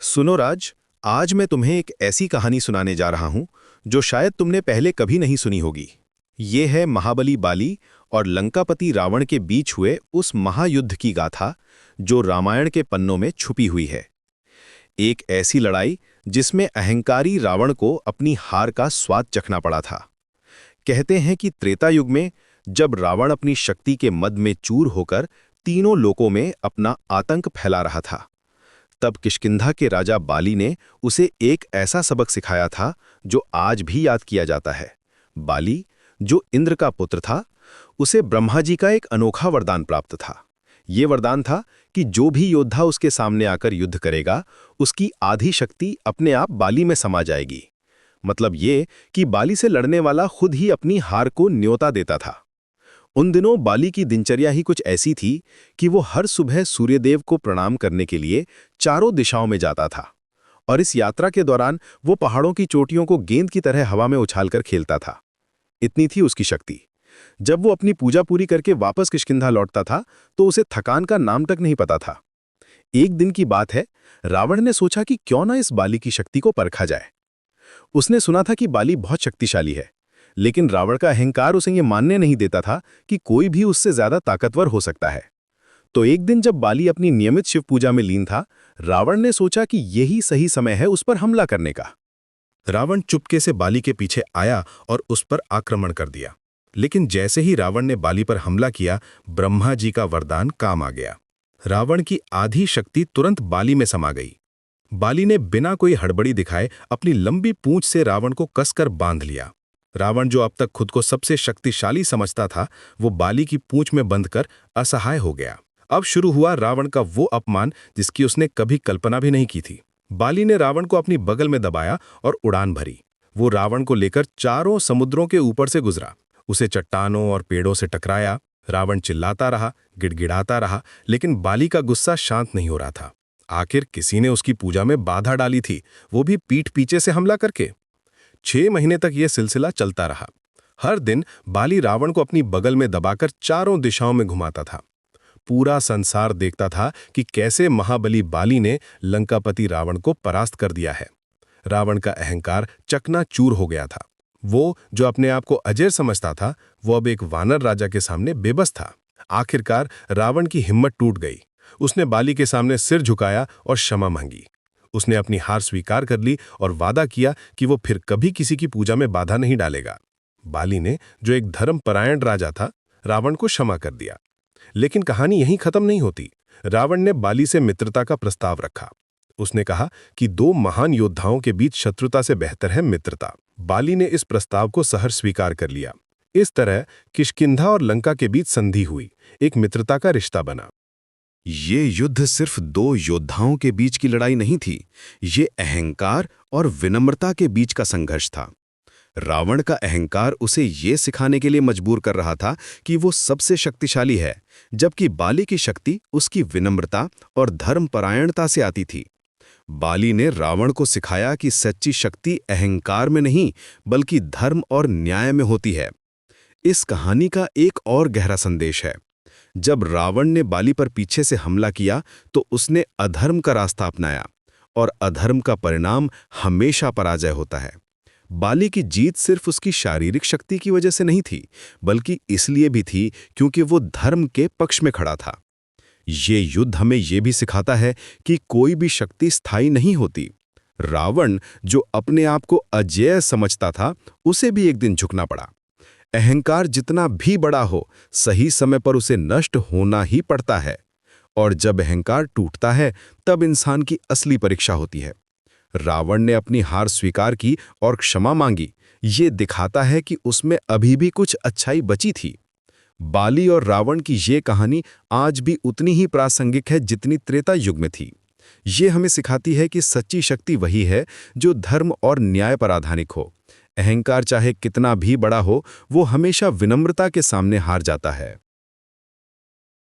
सुनो राज, आज मैं तुम्हें एक ऐसी कहानी सुनाने जा रहा हूं जो शायद तुमने पहले कभी नहीं सुनी होगी। ये है महाबली बाली और लंकापति रावण के बीच हुए उस महायुद्ध की गाथा जो रामायण के पन्नों में छुपी हुई है। एक ऐसी लड़ाई जिसमें अहंकारी रावण को अपनी हार का स्वाद चखना पड़ा था। कहते हैं कि त्रेता युग में जब रावण अपनी शक्ति के मद में चूर होकर तीनों लोकों में अपना आतंक फैला रहा था, तब किष्किंधा के राजा बाली ने उसे एक ऐसा सबक सिखाया था जो आज भी याद किया जाता है। बाली, जो इंद्र का पुत्र था, उसे ब्रह्मा जी का एक अनोखा वरदान प्राप्त था। ये वरदान था कि जो भी योद्धा उसके सामने आकर युद्ध करेगा, उसकी आधी शक्ति अपने आप बाली में समा जाएगी। मतलब ये कि बाली से लड़ने वाला खुद ही अपनी हार को न्योता देता था। उन दिनों बाली की दिनचर्या ही कुछ ऐसी थी कि वो हर सुबह सूर्यदेव को प्रणाम करने के लिए चारों दिशाओं में जाता था, और इस यात्रा के दौरान वो पहाड़ों की चोटियों को गेंद की तरह हवा में उछालकर खेलता था। इतनी थी उसकी शक्ति। जब वो अपनी पूजा पूरी करके वापस किष्किंधा लौटता था तो उसे थकान का नाम तक नहीं पता था। एक दिन की बात है, रावण ने सोचा कि क्यों ना इस बाली की शक्ति को परखा जाए। उसने सुना था कि बाली बहुत शक्तिशाली है, लेकिन रावण का अहंकार उसे ये मानने नहीं देता था कि कोई भी उससे ज्यादा ताकतवर हो सकता है। तो एक दिन जब बाली अपनी नियमित शिव पूजा में लीन था, रावण ने सोचा कि यही सही समय है उस पर हमला करने का। रावण चुपके से बाली के पीछे आया और उस पर आक्रमण कर दिया। लेकिन जैसे ही रावण ने बाली पर हमला किया, ब्रह्मा जी का वरदान काम आ गया। रावण की आधी शक्ति तुरंत बाली में समा गई। बाली ने बिना कोई हड़बड़ी दिखाए अपनी लंबी पूंछ से रावण को कसकर बांध लिया। रावण, जो अब तक खुद को सबसे शक्तिशाली समझता था, वो बाली की पूंछ में बंधकर असहाय हो गया। अब शुरू हुआ रावण का वो अपमान जिसकी उसने कभी कल्पना भी नहीं की थी। बाली ने रावण को अपनी बगल में दबाया और उड़ान भरी। वो रावण को लेकर चारों समुद्रों के ऊपर से गुजरा, उसे चट्टानों और पेड़ों से टकराया। रावण चिल्लाता रहा, गिड़गिड़ाता रहा, लेकिन बाली का गुस्सा शांत नहीं हो रहा था। आखिर किसी ने उसकी पूजा में बाधा डाली थी, वो भी पीठ पीछे से हमला करके। 6 महीने तक यह सिलसिला चलता रहा। हर दिन बाली रावण को अपनी बगल में दबाकर चारों दिशाओं में घुमाता था। पूरा संसार देखता था कि कैसे महाबली बाली ने लंकापति रावण को परास्त कर दिया है। रावण का अहंकार चकनाचूर हो गया था। वो, जो अपने आप को अजय समझता था, वो अब एक वानर राजा के सामने बेबस था। आखिरकार रावण की हिम्मत टूट गई। उसने बाली के सामने सिर झुकाया और क्षमा मांगी। उसने अपनी हार स्वीकार कर ली और वादा किया कि वो फिर कभी किसी की पूजा में बाधा नहीं डालेगा। बाली ने, जो एक धर्मपरायण राजा था, रावण को क्षमा कर दिया। लेकिन कहानी यहीं खत्म नहीं होती। रावण ने बाली से मित्रता का प्रस्ताव रखा। उसने कहा कि 2 महान योद्धाओं के बीच शत्रुता से बेहतर है मित्रता। बाली ने इस प्रस्ताव को सहर्ष स्वीकार कर लिया। इस तरह किष्किंधा और लंका के बीच संधि हुई, एक मित्रता का रिश्ता बना। ये युद्ध सिर्फ 2 योद्धाओं के बीच की लड़ाई नहीं थी, ये अहंकार और विनम्रता के बीच का संघर्ष था। रावण का अहंकार उसे ये सिखाने के लिए मजबूर कर रहा था कि वो सबसे शक्तिशाली है, जबकि बाली की शक्ति उसकी विनम्रता और धर्मपरायणता से आती थी। बाली ने रावण को सिखाया कि सच्ची शक्ति अहंकार में नहीं, बल्कि धर्म और न्याय में होती है। इस कहानी का एक और गहरा संदेश है। जब रावण ने बाली पर पीछे से हमला किया तो उसने अधर्म का रास्ता अपनाया, और अधर्म का परिणाम हमेशा पराजय होता है। बाली की जीत सिर्फ उसकी शारीरिक शक्ति की वजह से नहीं थी, बल्कि इसलिए भी थी क्योंकि वो धर्म के पक्ष में खड़ा था। ये युद्ध हमें ये भी सिखाता है कि कोई भी शक्ति स्थायी नहीं होती। रावण, जो अपने आप को अजेय समझता था, उसे भी एक दिन झुकना पड़ा। अहंकार जितना भी बड़ा हो, सही समय पर उसे नष्ट होना ही पड़ता है। और जब अहंकार टूटता है, तब इंसान की असली परीक्षा होती है। रावण ने अपनी हार स्वीकार की और क्षमा मांगी। ये दिखाता है कि उसमें अभी भी कुछ अच्छाई बची थी। बाली और रावण की ये कहानी आज भी उतनी ही प्रासंगिक है जितनी त्रेता युग में थी। ये हमें सिखाती है कि सच्ची शक्ति वही है जो धर्म और न्याय पर आधारित हो। अहंकार चाहे कितना भी बड़ा हो, वो हमेशा विनम्रता के सामने हार जाता है।